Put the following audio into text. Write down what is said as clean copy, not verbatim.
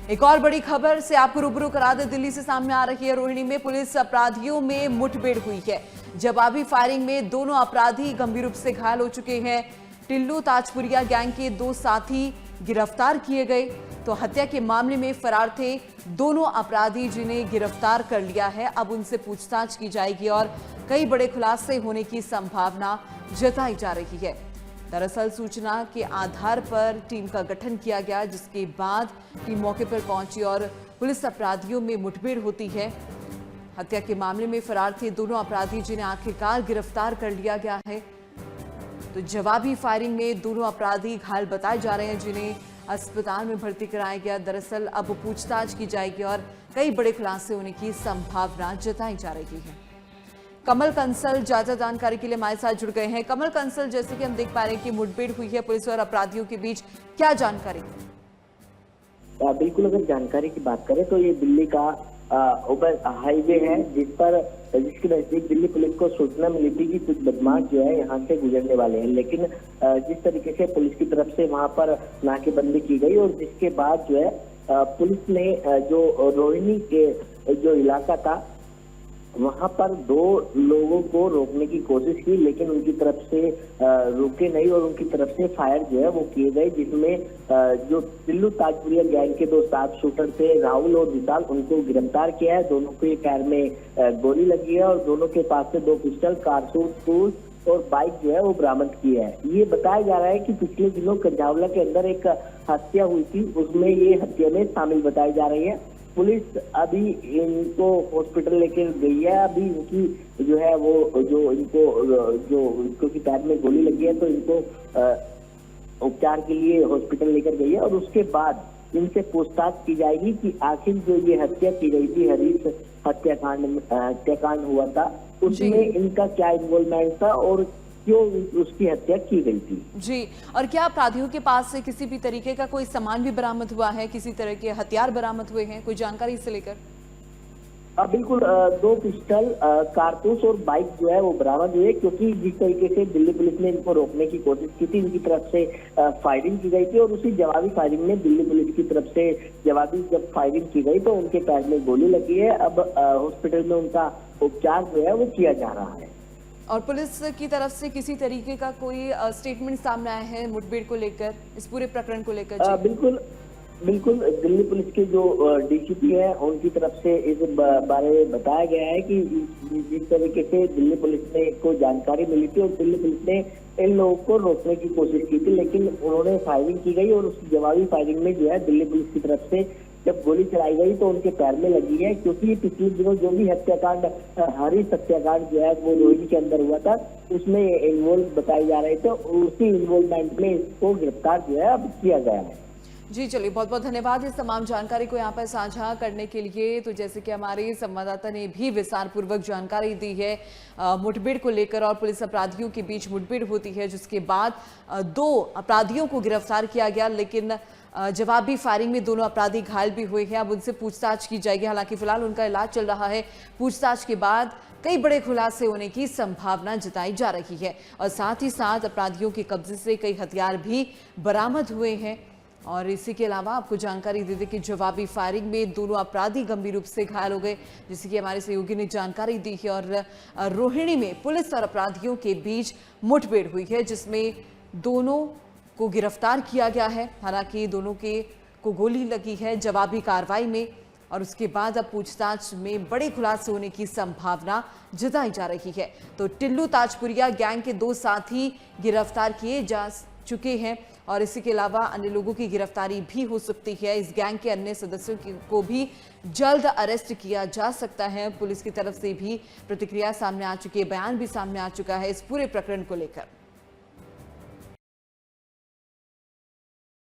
एक और बड़ी खबर से आपको रूबरू करा दे, दिल्ली से सामने आ रही है। रोहिणी में पुलिस अपराधियों में मुठभेड़ हुई है। जवाबी फायरिंग में दोनों अपराधी गंभीर रूप से घायल हो चुके हैं। टिल्लू ताजपुरिया गैंग के 2 साथी गिरफ्तार किए गए। तो हत्या के मामले में फरार थे दोनों अपराधी, जिन्हें गिरफ्तार कर लिया है। अब उनसे पूछताछ की जाएगी और कई बड़े खुलासे होने की संभावना जताई जा रही है। दरअसल सूचना के आधार पर टीम का गठन किया गया, जिसके बाद टीम मौके पर पहुंची और पुलिस अपराधियों में मुठभेड़ होती है। हत्या के मामले में फरार थे दोनों अपराधी, जिन्हें आखिरकार गिरफ्तार कर लिया गया है। तो जवाबी फायरिंग में दोनों अपराधी घायल बताए जा रहे हैं, जिन्हें अस्पताल में भर्ती कराया गया। दरअसल अब पूछताछ की जाएगी और कई बड़े खुलासे होने की संभावना जताई जा रही है। कमल कंसल ज्यादा जानकारी के लिए हमारे साथ जुड़ गए हैं। कमल कंसल, जैसे कि हम देख पा रहे हैं कि मुठभेड़ हुई है पुलिस और अपराधियों के बीच, क्या जानकारी? बिल्कुल, अगर जानकारी की बात करें तो ये दिल्ली का ओवर हाईवे है, जिसके नजदीक दिल्ली पुलिस को सूचना मिली थी कि कुछ बदमाश जो है यहाँ से गुजरने वाले हैं। लेकिन जिस तरीके से पुलिस की तरफ से वहां पर नाकेबंदी की गई और जिसके बाद जो है पुलिस ने जो रोहिणी के जो इलाका था वहां पर 2 लोगों को रोकने की कोशिश की, लेकिन उनकी तरफ से रुके नहीं और उनकी तरफ से फायर जो है वो किए गए, जिसमें जो टिल्लू ताजपुरिया गैंग के 2 साथ शूटर थे, राहुल और विशाल, उनको गिरफ्तार किया है। दोनों के पैर में गोली लगी है और दोनों के पास से 2 पिस्टल, कारतूस और बाइक जो है वो बरामद की है। ये बताया जा रहा है कि पिछले दिनों कंझावला के अंदर एक हत्या हुई थी, उसमें ये हत्या में शामिल बताई जा रही है। पुलिस अभी इनको हॉस्पिटल लेकर गई है। अभी इनकी जो है वो जो इनको की पैर में गोली लगी है, तो इनको उपचार के लिए हॉस्पिटल लेकर गई है और उसके बाद इनसे पूछताछ की जाएगी कि आखिर जो ये हत्या की गई थी, हरीश हत्याकांड हुआ था, उसमें इनका क्या इन्वॉल्वमेंट था और क्यों उसकी हत्या की गई थी। जी, और क्या अपराधियों के पास से किसी भी तरीके का कोई सामान भी बरामद हुआ है, किसी तरह के हथियार बरामद हुए हैं, कोई जानकारी इससे लेकर? बिल्कुल, 2 पिस्टल, कारतूस और बाइक जो है वो बरामद हुए, क्योंकि जिस तरीके से दिल्ली पुलिस ने इनको रोकने की कोशिश की थी, इनकी तरफ से फायरिंग की गई थी और उसी जवाबी फायरिंग में दिल्ली पुलिस की तरफ से जब फायरिंग की गई तो उनके पैर में गोली लगी है। अब हॉस्पिटल में उनका उपचार जो है वो किया जा रहा है। और पुलिस की तरफ से किसी तरीके का कोई स्टेटमेंट सामने आया है मुठभेड़ को लेकर, इस पूरे प्रकरण को लेकर? बिल्कुल, दिल्ली पुलिस के जो डीसीपी है उनकी तरफ से इस बारे में बताया गया है कि जिस तरीके से दिल्ली पुलिस ने को जानकारी मिली थी और दिल्ली पुलिस ने इन लोगों को रोकने की कोशिश की थी, लेकिन उन्होंने फायरिंग की गई और उस जवाबी फायरिंग में जो है दिल्ली पुलिस की तरफ से जब गोली चलाई गई तो उनके पैर में लगी है, क्योंकि पिछले दिनों जो भी हत्याकांड, हरीश हत्याकांड जो है वो रोहिणी के अंदर हुआ था, उसमें इन्वॉल्व बताए जा रहे थे। उसी इन्वॉल्वमेंट में इसको गिरफ्तार जो है अब किया गया है। जी, चलिए, बहुत बहुत धन्यवाद इस तमाम जानकारी को यहाँ पर साझा करने के लिए। तो जैसे कि हमारे संवाददाता ने भी विस्तार पूर्वक जानकारी दी है मुठभेड़ को लेकर, और पुलिस अपराधियों के बीच मुठभेड़ होती है, जिसके बाद 2 अपराधियों को गिरफ्तार किया गया, लेकिन जवाबी फायरिंग में दोनों अपराधी घायल भी हुए हैं। अब उनसे पूछताछ की जाएगी, हालांकि फिलहाल उनका इलाज चल रहा है। पूछताछ के बाद कई बड़े खुलासे होने की संभावना जताई जा रही है और साथ ही साथ अपराधियों के कब्जे से कई हथियार भी बरामद हुए हैं। और इसी के अलावा आपको जानकारी दे दें कि जवाबी फायरिंग में दोनों अपराधी गंभीर रूप से घायल हो गए, जैसे कि हमारे सहयोगी ने जानकारी दी है। और रोहिणी में पुलिस और अपराधियों के बीच मुठभेड़ हुई है, जिसमें दोनों को गिरफ्तार किया गया है। हालांकि दोनों को गोली लगी है जवाबी कार्रवाई में, और उसके बाद अब पूछताछ में बड़े खुलासे होने की संभावना जताई जा रही है। तो टिल्लू ताजपुरिया गैंग के 2 साथी गिरफ्तार किए जा चुके हैं और इसी के अलावा अन्य लोगों की गिरफ्तारी भी हो सकती है। इस गैंग के अन्य सदस्यों को भी जल्द अरेस्ट किया जा सकता है। पुलिस की तरफ से भी प्रतिक्रिया सामने आ चुकी है, बयान भी सामने आ चुका है इस पूरे प्रकरण को लेकर।